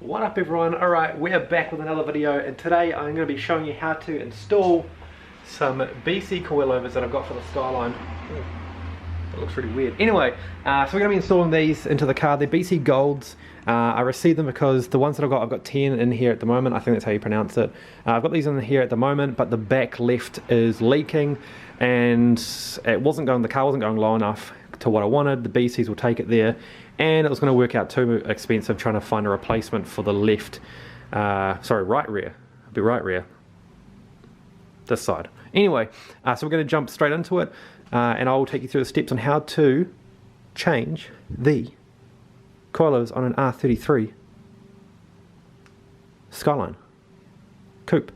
What up everyone? Alright, we're back with another video, and today I'm going to be showing you how to install some BC coilovers that I've got for the Skyline. Ooh, that looks really weird. Anyway, so we're going to be installing these into the car. They're BC Golds. I received them because the ones that I've got 10 in here at the moment. I think that's how you pronounce it. I've got these in here at the moment, but the back left is leaking and it wasn't going, the car wasn't going low enough to what I wanted. The BCs will take it there, and it was going to work out too expensive trying to find a replacement for the left, right rear. It'll be right rear. This side. Anyway, so we're going to jump straight into it, and I will take you through the steps on how to change the coilovers on an R33 Skyline Coupe.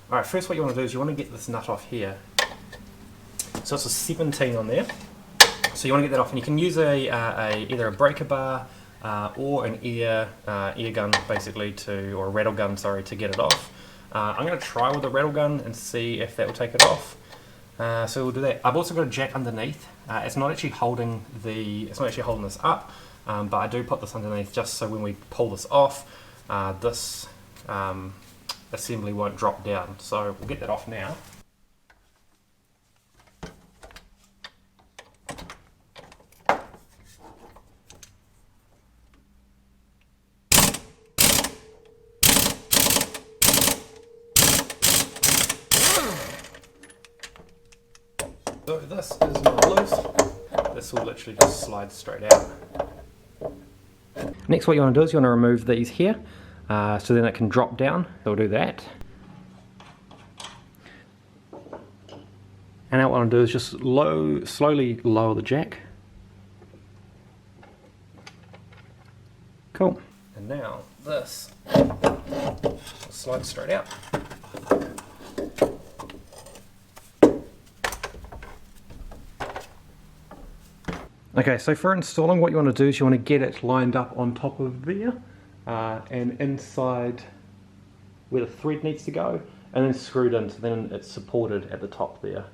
Alright, first what you want to do is you want to get this nut off here. So it's a 17 on there. So you want to get that off, and you can use either a breaker bar or an ear gun basically or a rattle gun, sorry, to get it off. I'm going to try with a rattle gun and see if that will take it off. So we'll do that. I've also got a jack underneath. It's not actually holding this up, but I do put this underneath just so when we pull this off, this assembly won't drop down. So we'll get that off now. So this is not loose, this will literally just slide straight out. Next what you want to do is you want to remove these here, so then it can drop down. So we'll do that. And now what I want to do is just slowly lower the jack. Cool. And now this will slide straight out. Okay, so for installing, what you want to do is you want to get it lined up on top of there and inside where the thread needs to go, and then screwed in so then it's supported at the top there.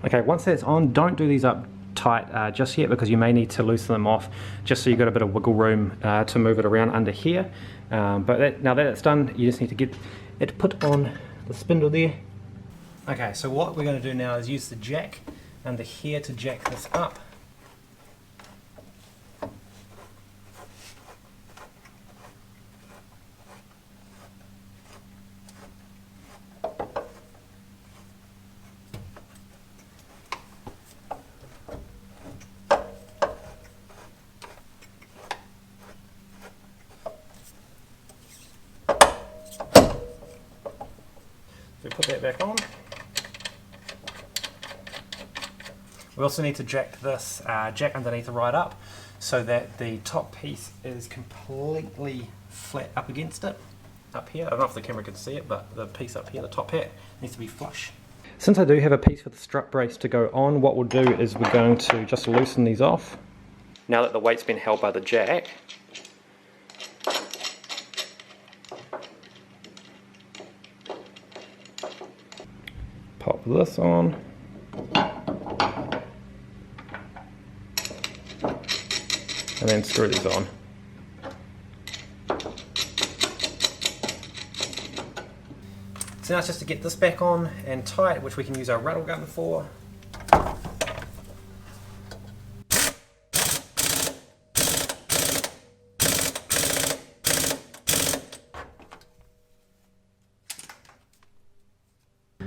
Okay, once that's on, don't do these up tight just yet, because you may need to loosen them off just so you've got a bit of wiggle room to move it around under here. But now that it's done, you just need to get it put on the spindle there. Okay, so what we're going to do now is use the jack under here to jack this up. So we put that back on. We also need to jack this jack underneath right up so that the top piece is completely flat up against it. Up here, I don't know if the camera can see it, but the piece up here, the top hat, needs to be flush. Since I do have a piece for the strut brace to go on, what we'll do is we're going to just loosen these off. Now that the weight's been held by the jack, pop this on, and then screw these on. So now it's just to get this back on and tight, which we can use our rattle gun for.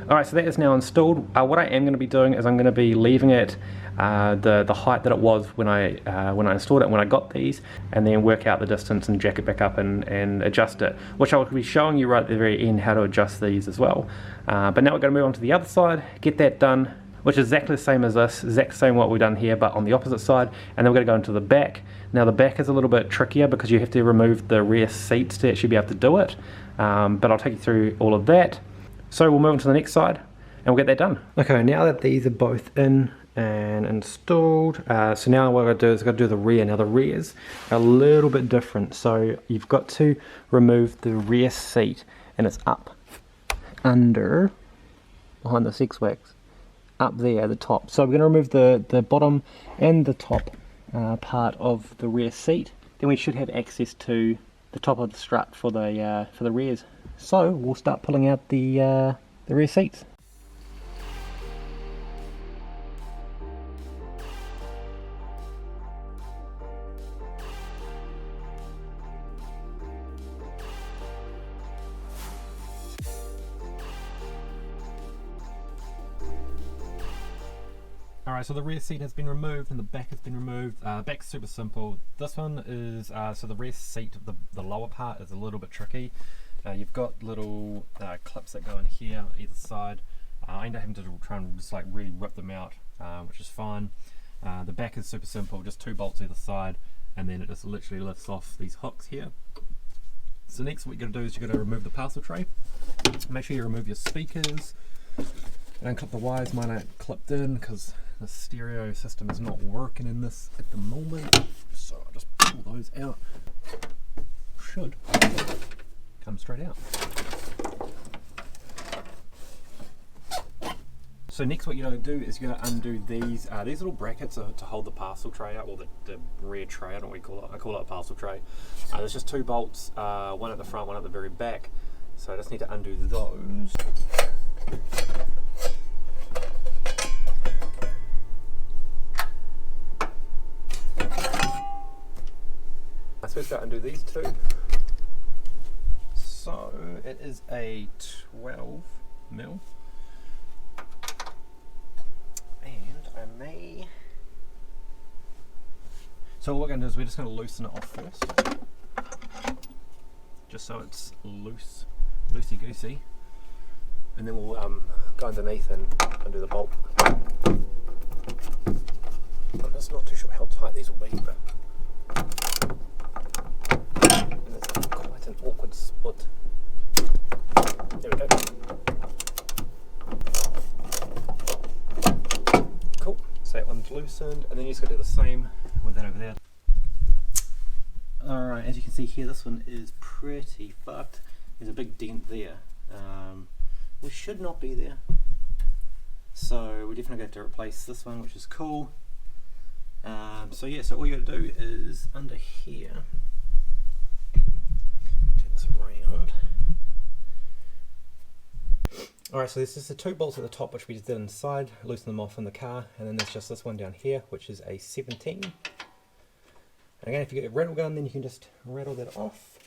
Alright, so that is now installed. What I am going to be doing is I'm going to be leaving it the height that it was when I installed it, when I got these, and then work out the distance and jack it back up and adjust it, which I'll be showing you right at the very end how to adjust these as well. But now we're going to move on to the other side, get that done, which is exactly the same as this, exactly the same what we've done here, but on the opposite side. And then we're going to go into the back. Now the back is a little bit trickier because you have to remove the rear seats to actually be able to do it. but I'll take you through all of that. So we'll move on to the next side and we'll get that done. Okay, now that these are both in and installed, so now what I've got to do is I've got to do the rear. Now the rears are a little bit different, so you've got to remove the rear seat, and it's up under, behind the six wax, up there at the top. So we're going to remove the bottom and the top part of the rear seat. Then we should have access to the top of the strut for the rears. So we'll start pulling out the rear seats. Alright, so the rear seat has been removed and the back has been removed. Back's super simple. This one is, so the rear seat, the lower part is a little bit tricky. You've got little clips that go in here on either side. I end up having to try and just like really rip them out, which is fine. The back is super simple, just 2 bolts either side, and then it just literally lifts off these hooks here. So next what you're going to do is you're going to remove the parcel tray. Make sure you remove your speakers. And unclip the wires. Mine aren't clipped in because the stereo system is not working in this at the moment, so I'll just pull those out. Should come straight out. So next what you're going to do is you're going to undo these little brackets to hold the parcel tray out, or the rear tray, I don't know what you call it. I call it a parcel tray. There's just 2 bolts, one at the front, one at the very back, so I just need to undo those. I'm supposed to undo these 2. So it is a 12mm, and I may. So what we're going to do is we're just going to loosen it off first, just so it's loosey goosey, and then we'll go underneath and undo the bolt. I'm just not too sure how tight these will be, but. Quite an awkward split. There we go. Cool. So that one's loosened, and then you just got to do the same with that over there. Alright, as you can see here, this one is pretty fucked. There's a big dent there, which should not be there. So we're definitely going to have to replace this one, which is cool. So yeah, so all you got to do is under here. Around. Alright, so this is the 2 bolts at the top which we just did inside, loosen them off in the car, and then there's just this one down here which is a 17. And again, if you get a rattle gun, then you can just rattle that off.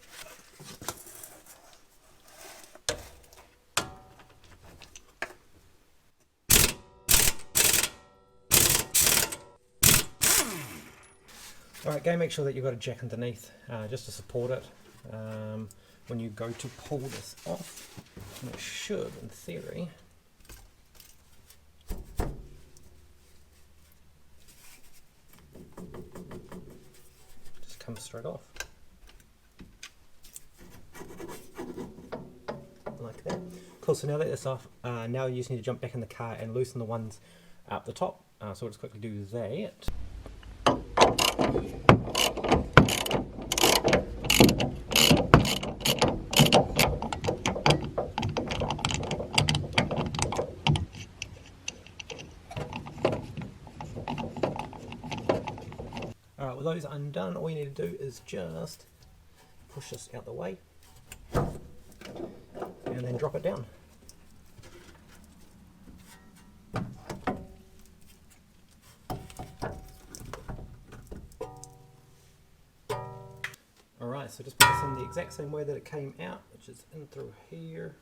Alright, go make sure that you've got a jack underneath just to support it. When you go to pull this off, and it should, in theory, just come straight off, like that. Cool, so now that that's off, now you just need to jump back in the car and loosen the ones up the top, so we'll just quickly do that. Alright, with those undone, all you need to do is just push this out the way and then drop it down. Alright, so just put this in the exact same way that it came out, which is in through here.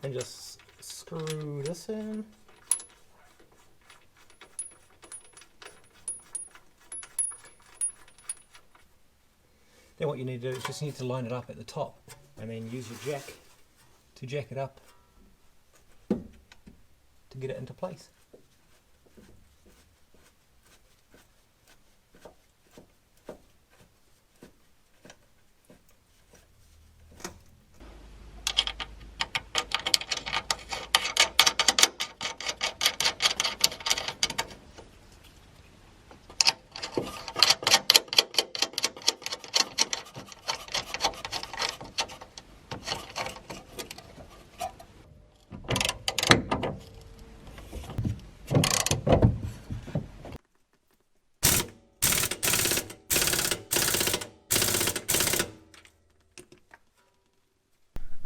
And just screw this in. Then what you need to do is just need to line it up at the top and then use your jack to jack it up to get it into place.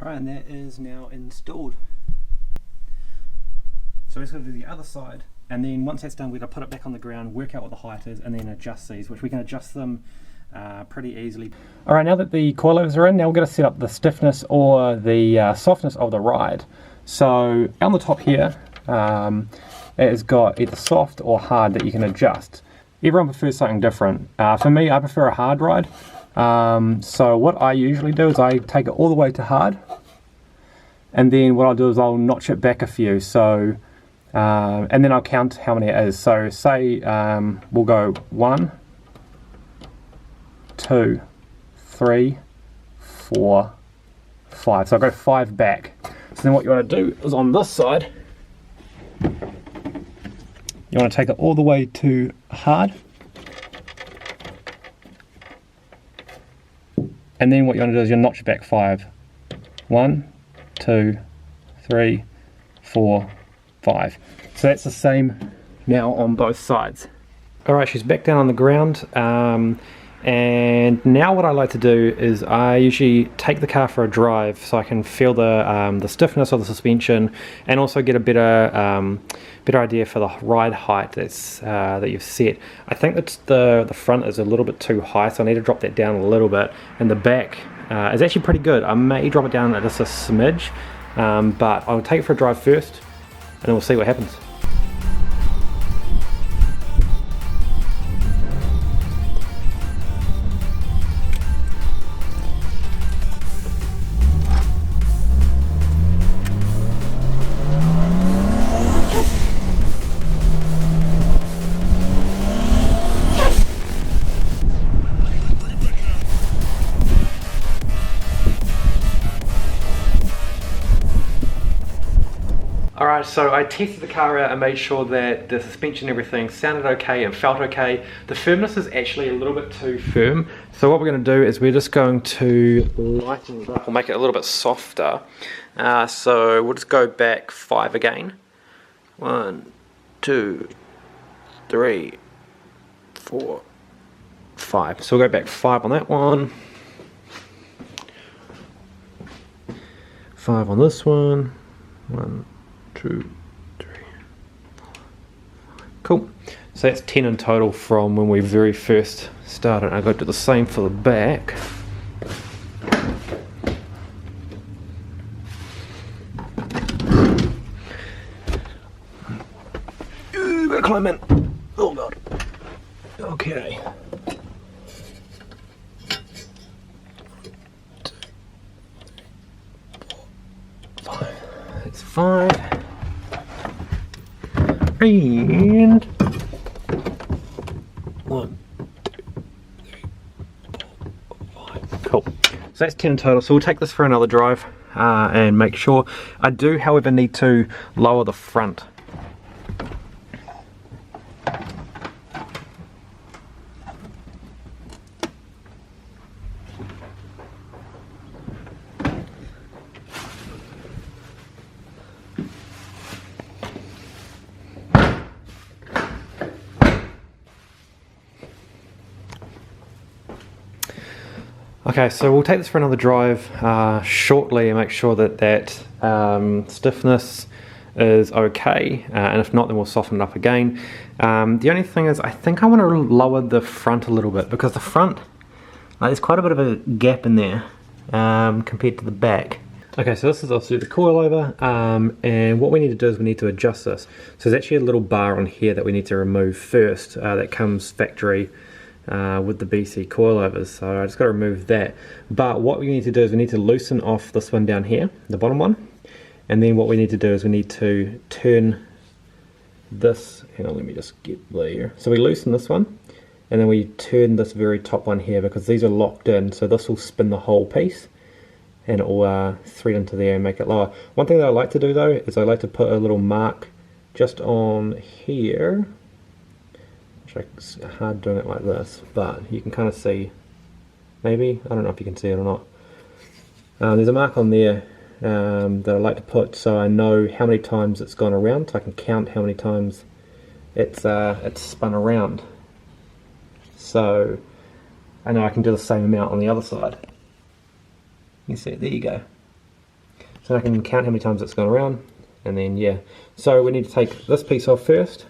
Alright, and that is now installed. So we're just going to do the other side, and then once that's done we're going to put it back on the ground, work out what the height is, and then adjust these, which we can adjust them pretty easily. Alright, now that the coilovers are in, now we're going to set up the stiffness or the softness of the ride. So on the top here, it has got either soft or hard that you can adjust. Everyone prefers something different. For me, I prefer a hard ride. So what I usually do is I take it all the way to hard, and then what I'll do is I'll notch it back a few, so and then I'll count how many it is. So say we'll go 1, 2, 3, 4, 5. So I'll go 5 back. So then what you want to do is on this side, you want to take it all the way to hard. And then what you want to do is you notch it back 5. 1, 2, 3, 4, 5. So that's the same now on both sides. Alright, she's back down on the ground. And now what I like to do is I usually take the car for a drive so I can feel the stiffness of the suspension, and also get a better idea for the ride height that you've set. I think that the front is a little bit too high, so I need to drop that down a little bit, and the back is actually pretty good. I may drop it down just a smidge, but I'll take it for a drive first and then we'll see what happens. Alright, so I tested the car out and made sure that the suspension and everything sounded okay and felt okay. The firmness is actually a little bit too firm. So what we're going to do is we're just going to lighten it up or make it a little bit softer. So we'll just go back 5 again. 1, 2, 3, 4, 5. So we'll go back 5 on that one. 5 on this one. 1, 2, 3, 4, 5. Cool. So that's 10 in total from when we very first started. I'm going to do the same for the back. Ooh, gotta climb in. Oh god. Okay. 2, 3, 4, 5. That's 5. And 1, 2, 3, 4, 5. Cool. So that's 10 in total. So we'll take this for another drive and make sure. I do, however, need to lower the front. Okay, so we'll take this for another drive shortly and make sure that stiffness is okay, and if not then we'll soften it up again. The only thing is I think I want to lower the front a little bit, because the front, there's quite a bit of a gap in there compared to the back. Okay, so this is obviously the coilover, and what we need to do is we need to adjust this. So there's actually a little bar on here that we need to remove first that comes factory. with the BC coilovers, so I just got to remove that. But what we need to do is we need to loosen off this one down here, the bottom one, and then what we need to do is we need to turn this, hang on, let me just get there. So we loosen this one, and then we turn this very top one here because these are locked in, so this will spin the whole piece and it will thread into there and make it lower. One thing that I like to do though is I like to put a little mark just on here, which it's hard doing it like this, but you can kind of see, maybe, I don't know if you can see it or not. There's a mark on there that I like to put so I know how many times it's gone around, so I can count how many times it's spun around. So I know I can do the same amount on the other side. You can see it, there you go. So I can count how many times it's gone around, and then yeah. So we need to take this piece off first.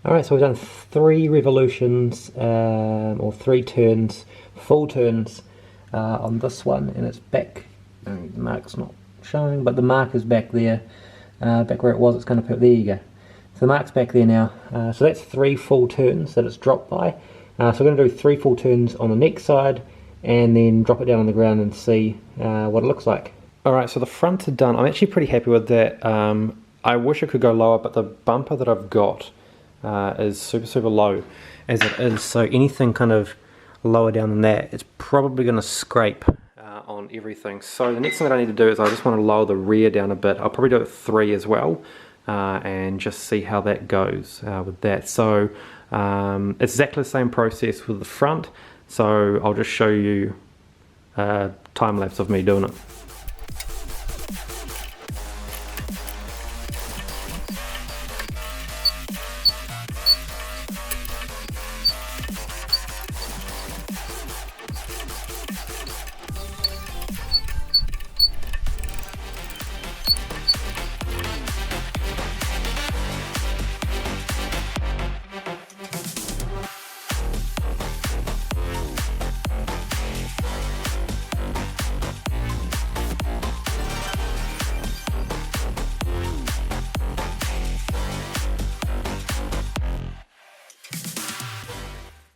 Alright, so we've done 3 revolutions, or 3 turns, full turns on this one, and it's back. The mark's not showing, but the mark is back there, back where it was. It's going to put, there you go. So the mark's back there now. So that's 3 full turns that it's dropped by. So we're going to do 3 full turns on the next side, and then drop it down on the ground and see what it looks like. Alright, so the fronts are done. I'm actually pretty happy with that. I wish it could go lower, but the bumper that I've got is super low as it is, so anything kind of lower down than that, it's probably going to scrape on everything. So the next thing that I need to do is I just want to lower the rear down a bit. I'll probably do it 3 as well, and just see how that goes with that. So it's exactly the same process with the front, so I'll just show you time lapse of me doing it.